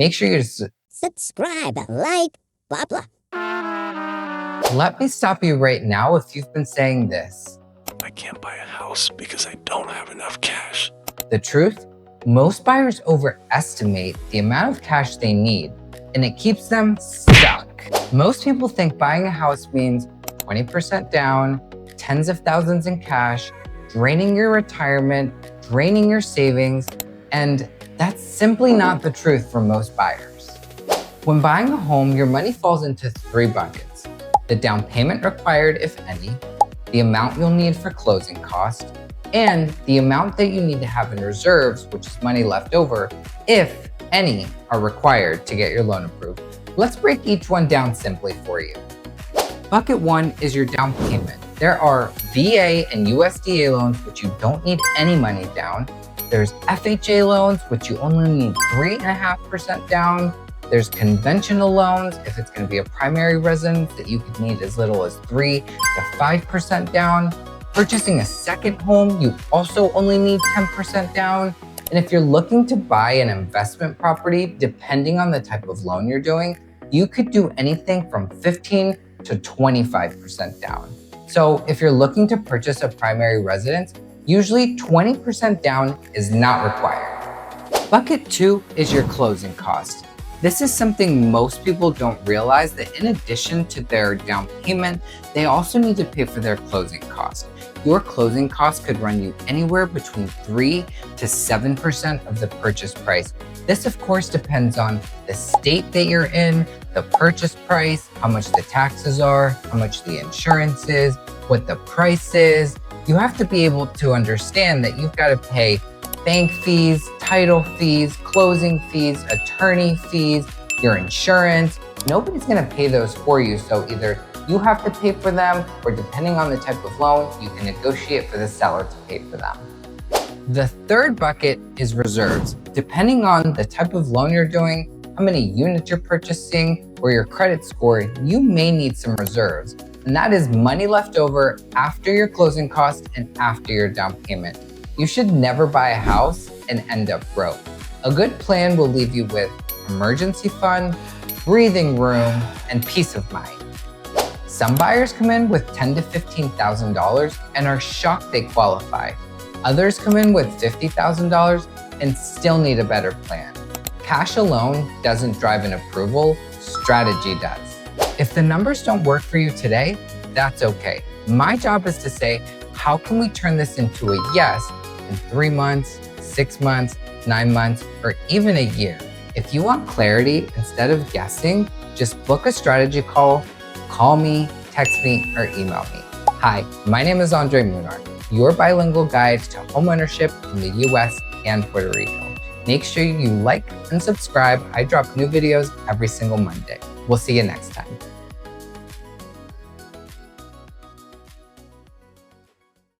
Make sure you subscribe, like, blah, blah. Let me stop you right now if you've been saying this. I can't buy a house because I don't have enough cash. The truth? Most buyers overestimate the amount of cash they need, and it keeps them stuck. Most people think buying a house means 20% down, tens of thousands in cash, draining your retirement, draining your savings, and that's simply not the truth for most buyers. When buying a home, your money falls into 3 buckets: the down payment required, if any, the amount you'll need for closing costs, and the amount that you need to have in reserves, which is money left over, if any are required to get your loan approved. Let's break each one down simply for you. Bucket 1 is your down payment. There are VA and USDA loans, which you don't need any money down. There's FHA loans, which you only need 3.5% down. There's conventional loans, if it's going to be a primary residence, that you could need as little as 3 to 5% down. Purchasing a second home, you also only need 10% down. And if you're looking to buy an investment property, depending on the type of loan you're doing, you could do anything from 15 to 25% down. So if you're looking to purchase a primary residence, usually 20% down is not required. Bucket 2 is your closing cost. This is something most people don't realize, that in addition to their down payment, they also need to pay for their closing costs. Your closing costs could run you anywhere between 3 to 7% of the purchase price. This, of course, depends on the state that you're in, the purchase price, how much the taxes are, how much the insurance is, what the price is. You have to be able to understand that you've got to pay bank fees, title fees, closing fees, attorney fees, your insurance. Nobody's going to pay those for you. So either you have to pay for them, or depending on the type of loan, you can negotiate for the seller to pay for them. The third bucket is reserves. Depending on the type of loan you're doing, how many units you're purchasing, or your credit score, you may need some reserves. And that is money left over after your closing costs and after your down payment. You should never buy a house and end up broke. A good plan will leave you with emergency fund, breathing room, and peace of mind. Some buyers come in with $10,000 to $15,000 and are shocked they qualify. Others come in with $50,000 and still need a better plan. Cash alone doesn't drive an approval, strategy does. If the numbers don't work for you today, that's okay. My job is to say, how can we turn this into a yes in 3 months, 6 months, 9 months, or even a year? If you want clarity instead of guessing, just book a strategy call, call me, text me, or email me. Hi, my name is Andre Munar, your bilingual guide to homeownership in the US and Puerto Rico. Make sure you like and subscribe. I drop new videos every single Monday. We'll see you next time.